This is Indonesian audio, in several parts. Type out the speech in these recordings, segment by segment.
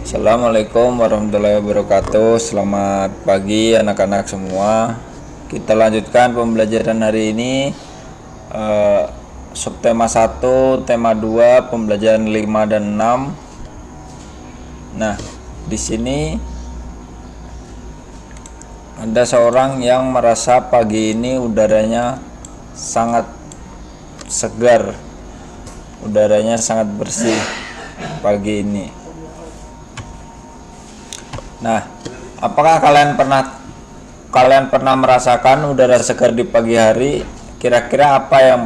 Assalamualaikum warahmatullahi wabarakatuh. Selamat pagi anak-anak semua. Kita lanjutkan pembelajaran hari ini, subtema 1, tema 2, pembelajaran 5 dan 6. Nah, di sini ada seorang yang merasa pagi ini udaranya sangat segar, udaranya sangat bersih pagi ini. Nah, apakah kalian pernah merasakan udara segar di pagi hari? Kira-kira apa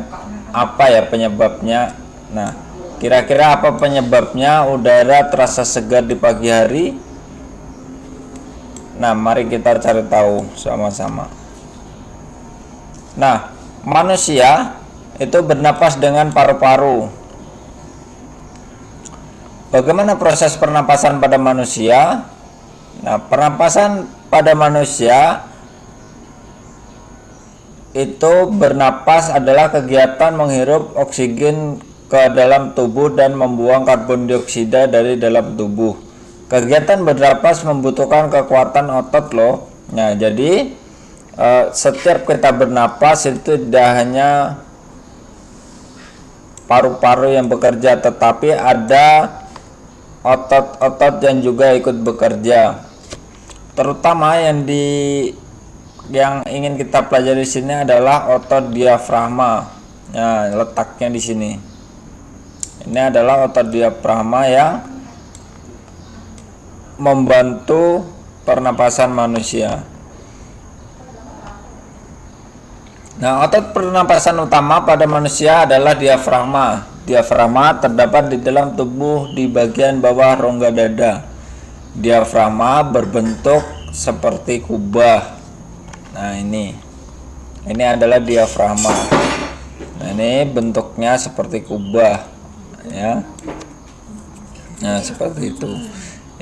ya penyebabnya? Nah, kira-kira apa penyebabnya udara terasa segar di pagi hari? Nah, mari kita cari tahu sama-sama. Nah, manusia itu bernapas dengan paru-paru. Bagaimana proses pernapasan pada manusia? Nah, pernapasan pada manusia itu bernapas adalah kegiatan menghirup oksigen ke dalam tubuh dan membuang karbon dioksida dari dalam tubuh. Kegiatan bernapas membutuhkan kekuatan otot loh. Nah, jadi setiap kita bernapas itu tidak hanya paru-paru yang bekerja, tetapi ada otot-otot yang juga ikut bekerja. Terutama yang ingin kita pelajari di sini adalah otot diafragma. Nah, letaknya di sini. Ini adalah otot diafragma yang membantu pernapasan manusia. Nah, otot pernapasan utama pada manusia adalah diafragma. Diafragma terdapat di dalam tubuh di bagian bawah rongga dada. Diafragma berbentuk seperti kubah. Nah, ini adalah diafragma. Nah, ini bentuknya seperti kubah, ya. Nah, seperti itu.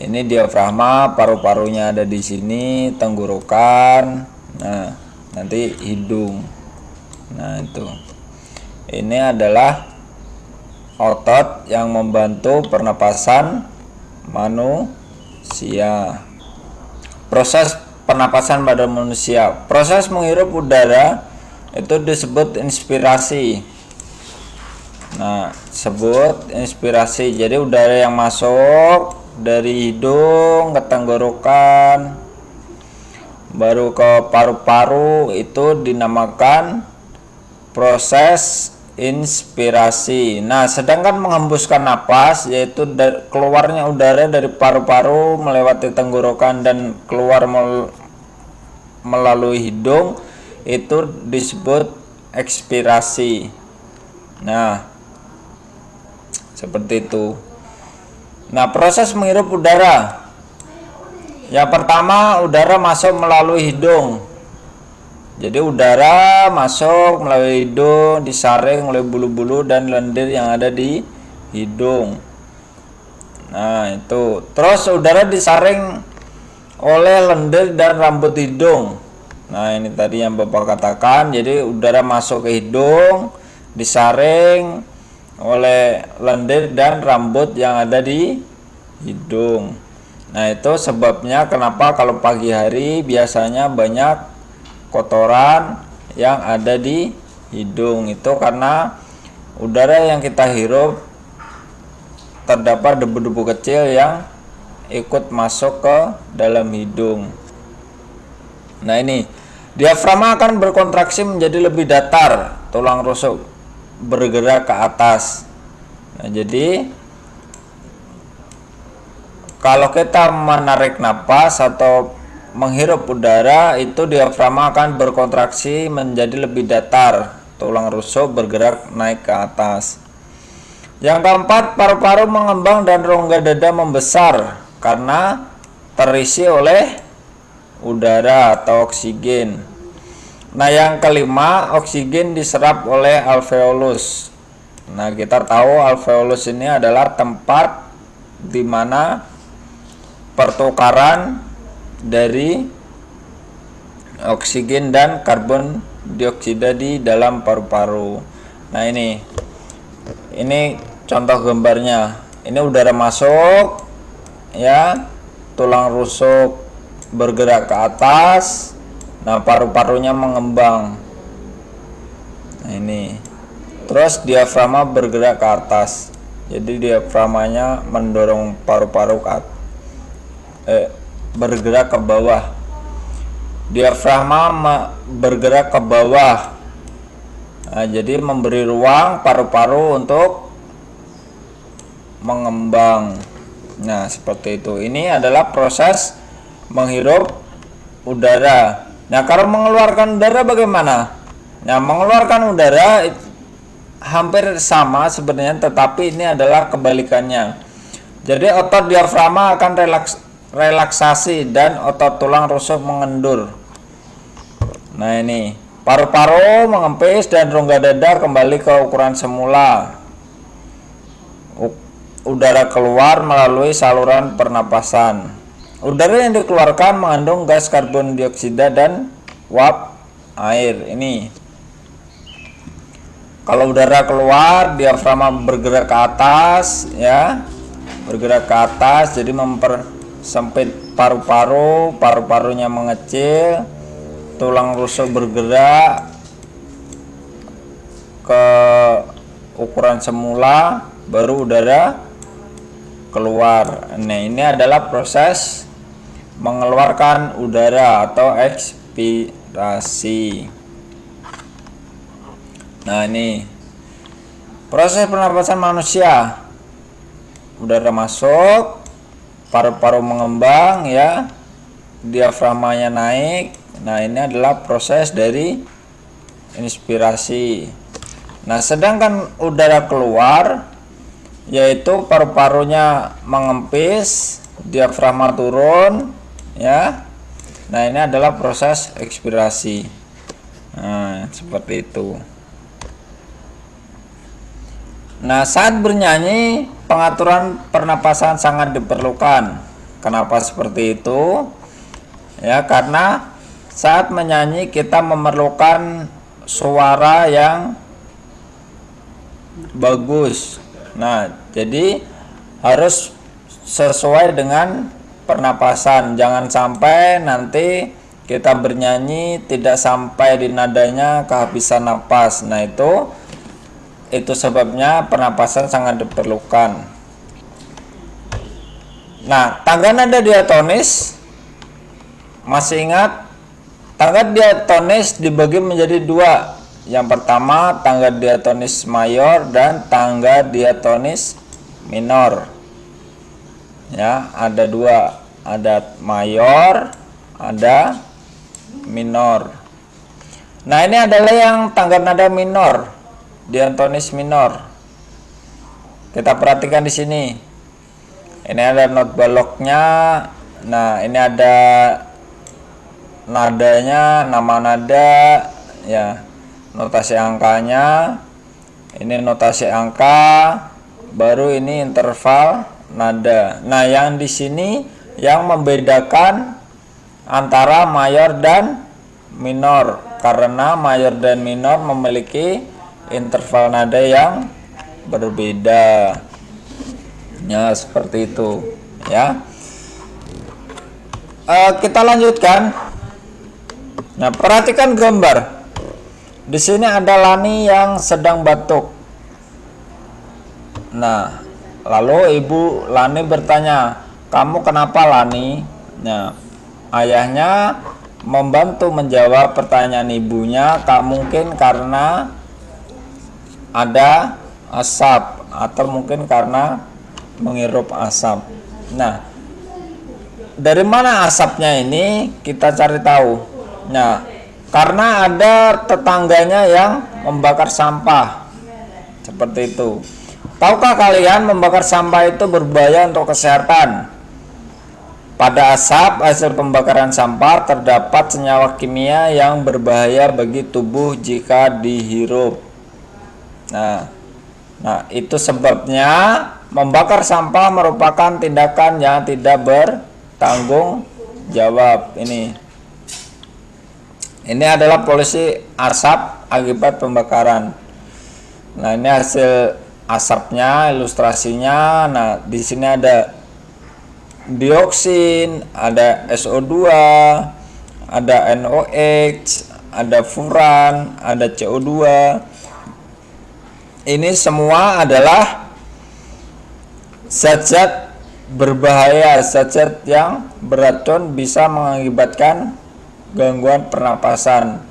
Ini diafragma, paru-parunya ada di sini, tenggorokan. Nah, nanti hidung. Nah, itu. Ini adalah otot yang membantu pernapasan manusia. Proses pernapasan pada manusia. Proses menghirup udara itu disebut inspirasi. Nah, sebut inspirasi. Jadi udara yang masuk dari hidung ke tenggorokan baru ke paru-paru itu dinamakan proses inspirasi. Nah, sedangkan menghembuskan napas yaitu keluarnya udara dari paru-paru melewati tenggorokan dan keluar melalui hidung itu disebut ekspirasi. Nah, seperti itu. Nah, proses menghirup udara. Yang pertama, udara masuk melalui hidung. Jadi udara masuk melalui hidung, disaring oleh bulu-bulu dan lendir yang ada di hidung. Nah, itu. Terus udara disaring oleh lendir dan rambut hidung. Nah, ini tadi yang Bapak katakan. Jadi udara masuk ke hidung, disaring oleh lendir dan rambut yang ada di hidung. Nah, itu sebabnya kenapa kalau pagi hari biasanya banyak kotoran yang ada di hidung. Itu karena udara yang kita hirup terdapat debu-debu kecil yang ikut masuk ke dalam hidung. Nah, ini diafragma akan berkontraksi menjadi lebih datar, tulang rusuk bergerak ke atas. Nah, jadi kalau kita menarik napas atau menghirup udara itu diafragma akan berkontraksi menjadi lebih datar, tulang rusuk bergerak naik ke atas. Yang keempat, paru-paru mengembang dan rongga dada membesar karena terisi oleh udara atau oksigen. Nah, yang kelima, oksigen diserap oleh alveolus. Nah, kita tahu alveolus ini adalah tempat di mana pertukaran dari oksigen dan karbon dioksida di dalam paru-paru. Nah, ini Ini contoh gambarnya. Ini udara masuk, ya, tulang rusuk bergerak ke atas. Nah, paru-parunya mengembang. Nah, ini. Terus diafragma bergerak ke atas. Jadi diafragmanya mendorong paru-paru bergerak ke bawah. Diafragma bergerak ke bawah. Nah, jadi memberi ruang paru-paru untuk mengembang. Nah, seperti itu. Ini adalah proses menghirup udara. Nah, kalau mengeluarkan udara bagaimana? Nah, mengeluarkan udara hampir sama sebenarnya, tetapi ini adalah kebalikannya. Jadi otot diafragma akan relaksasi dan otot tulang rusuk mengendur. Nah, ini paru-paru mengempis dan rongga dada kembali ke ukuran semula. Udara keluar melalui saluran pernapasan. Udara yang dikeluarkan mengandung gas karbon dioksida dan uap air. Ini kalau udara keluar, diafragma bergerak ke atas, ya, bergerak ke atas, jadi mempersempit paru-paru, paru-parunya mengecil, tulang rusuk bergerak ke ukuran semula, baru udara keluar. Nah, ini adalah proses mengeluarkan udara atau ekspirasi. Nah, ini proses pernapasan manusia. Udara masuk, paru-paru mengembang, ya, diafragmanya naik. Nah, ini adalah proses dari inspirasi. Nah, sedangkan udara keluar, yaitu paru-parunya mengempis, diafragma turun, ya. Nah, ini adalah proses ekspirasi. Nah, seperti itu. Nah, saat bernyanyi, pengaturan pernapasan sangat diperlukan. Kenapa seperti itu? Ya, karena saat menyanyi kita memerlukan suara yang bagus. Nah, jadi harus sesuai dengan pernapasan. Jangan sampai nanti kita bernyanyi tidak sampai di nadanya, kehabisan napas. Nah, itu sebabnya pernapasan sangat diperlukan. Nah, tangga nada diatonis, masih ingat? Tangga diatonis dibagi menjadi dua. Yang pertama tangga diatonis mayor dan tangga diatonis minor. Ya, ada dua, ada mayor, ada minor. Nah, ini adalah yang tangga nada minor, diatonis minor. Kita perhatikan di sini. Ini ada not baloknya. Nah, ini ada nadanya, nama nada, ya, notasi angkanya. Ini notasi angka, baru ini interval nada. Nah, yang di sini yang membedakan antara mayor dan minor, karena mayor dan minor memiliki interval nada yang berbeda. Ya, seperti itu, ya. Kita lanjutkan. Nah, perhatikan gambar. Di sini ada Lani yang sedang batuk. Nah, lalu Ibu Lani bertanya, "Kamu kenapa, Lani?" Nah, ayahnya membantu menjawab pertanyaan ibunya, mungkin karena ada asap atau mungkin karena menghirup asap. Nah, dari mana asapnya ini kita cari tahu. Nah, karena ada tetangganya yang membakar sampah. Seperti itu. Tahukah kalian membakar sampah itu berbahaya untuk kesehatan? Pada asap hasil pembakaran sampah terdapat senyawa kimia yang berbahaya bagi tubuh jika dihirup. Nah, itu sebabnya membakar sampah merupakan tindakan yang tidak bertanggung jawab. Ini adalah polusi asap akibat pembakaran. Nah, ini hasil asapnya, ilustrasinya. Nah, di sini ada dioksin, ada SO2, ada NOx, ada furan, ada CO2. Ini semua adalah zat-zat berbahaya, zat-zat yang beracun, bisa mengakibatkan gangguan pernapasan.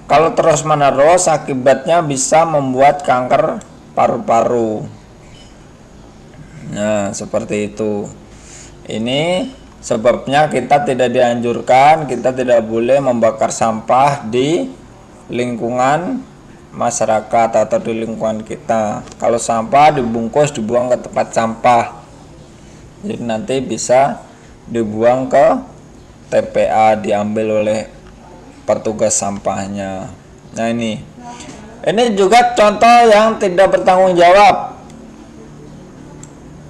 Kalau terus-menerus, akibatnya bisa membuat kanker paru-paru. Nah, seperti itu. Ini sebabnya kita tidak dianjurkan, kita tidak boleh membakar sampah di lingkungan masyarakat atau di lingkungan kita. Kalau sampah dibungkus, dibuang ke tempat sampah. Jadi nanti bisa dibuang ke TPA, diambil oleh petugas sampahnya. Nah, ini juga contoh yang tidak bertanggung jawab.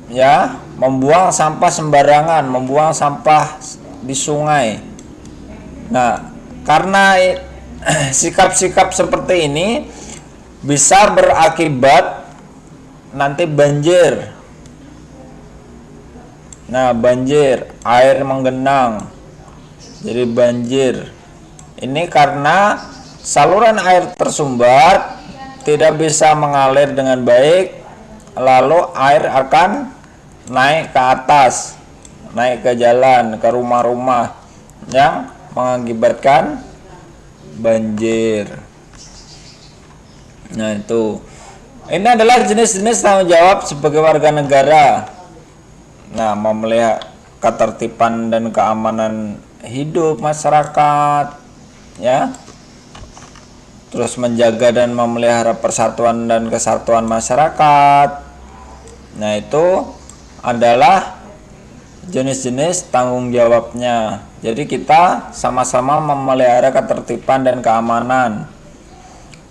Ya, membuang sampah sembarangan, membuang sampah di sungai. Nah, karena sikap-sikap seperti ini bisa berakibat nanti banjir. Nah, banjir, air menggenang, jadi banjir. Ini karena saluran air tersumbat, tidak bisa mengalir dengan baik, lalu air akan naik ke atas, naik ke jalan, ke rumah-rumah, yang mengakibatkan banjir. Nah, itu. Ini adalah jenis-jenis tanggung jawab sebagai warga negara. Nah, memelihara ketertiban dan keamanan hidup masyarakat, ya. Terus menjaga dan memelihara persatuan dan kesatuan masyarakat. Nah, itu adalah jenis-jenis tanggung jawabnya. Jadi kita sama-sama memelihara ketertiban dan keamanan,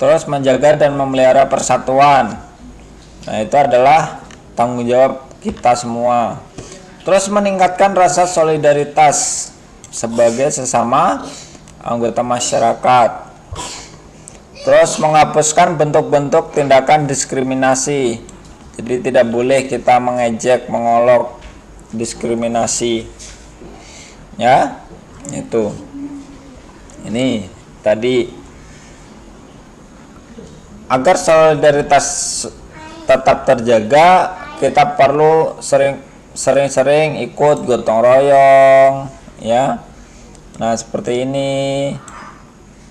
terus menjaga dan memelihara persatuan. Nah, itu adalah tanggung jawab kita semua. Terus meningkatkan rasa solidaritas sebagai sesama anggota masyarakat. Terus menghapuskan bentuk-bentuk tindakan diskriminasi. Jadi tidak boleh kita mengejek, mengolok, diskriminasi. Ya, itu. Ini tadi, agar solidaritas tetap terjaga, kita perlu sering-sering ikut gotong royong, ya. Nah, seperti ini,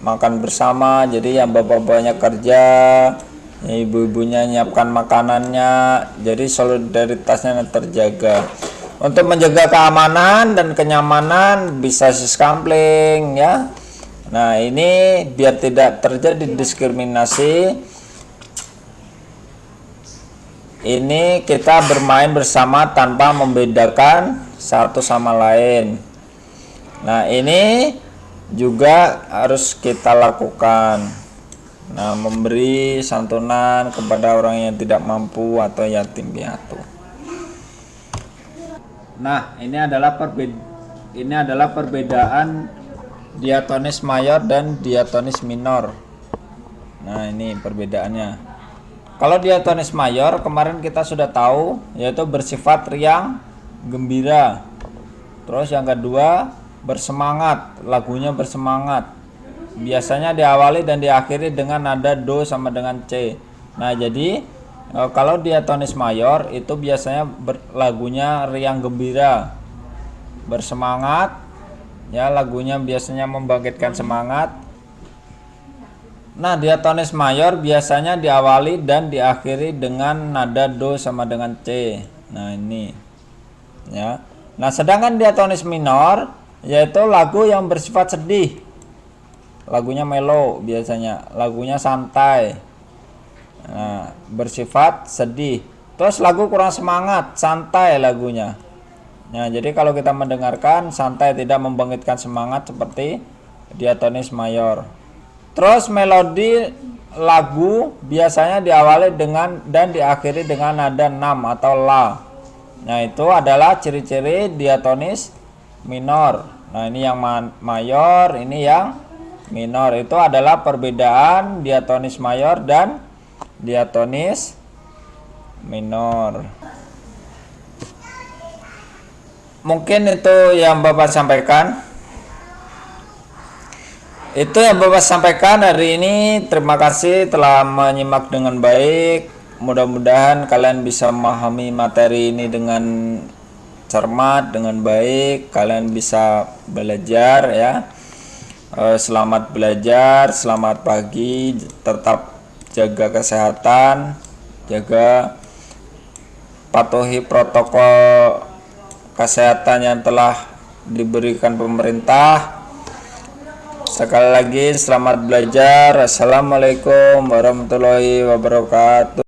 makan bersama. Jadi yang bapak-bapaknya kerja, ibu-ibunya nyiapkan makanannya, jadi solidaritasnya terjaga. Untuk menjaga keamanan dan kenyamanan bisa siskampling, ya. Nah, ini biar tidak terjadi diskriminasi, ini kita bermain bersama tanpa membedakan satu sama lain. Nah, ini juga harus kita lakukan. Nah, memberi santunan kepada orang yang tidak mampu atau yatim piatu. Nah, ini adalah perbedaan diatonis mayor dan diatonis minor. Nah, ini perbedaannya. Kalau diatonis mayor kemarin kita sudah tahu, yaitu bersifat riang, gembira. Terus yang kedua, bersemangat, lagunya bersemangat. Biasanya diawali dan diakhiri dengan nada do sama dengan C. Nah, jadi kalau diatonis mayor itu biasanya lagunya riang gembira, bersemangat, ya, lagunya biasanya membangkitkan semangat. Nah, diatonis mayor biasanya diawali dan diakhiri dengan nada do sama dengan C. Nah, ini, ya. Nah, sedangkan diatonis minor yaitu lagu yang bersifat sedih, lagunya melo, biasanya lagunya santai. Nah, bersifat sedih. Terus lagu kurang semangat, santai lagunya. Nah, jadi kalau kita mendengarkan santai, tidak membangkitkan semangat seperti diatonis mayor. Terus melodi lagu biasanya diawali dengan dan diakhiri dengan nada 6 atau la. Nah, itu adalah ciri-ciri diatonis minor. Nah, ini yang mayor, ini yang minor. Itu adalah perbedaan diatonis mayor dan diatonis minor. Mungkin itu yang Bapak sampaikan. Itu yang Bapak sampaikan hari ini. Terima kasih telah menyimak dengan baik. Mudah-mudahan kalian bisa memahami materi ini dengan cermat, dengan baik. Kalian bisa belajar ya. Selamat belajar, selamat pagi. Tetap jaga kesehatan, jaga patuhi protokol kesehatan yang telah diberikan pemerintah. Sekali lagi selamat belajar. Assalamualaikum warahmatullahi wabarakatuh.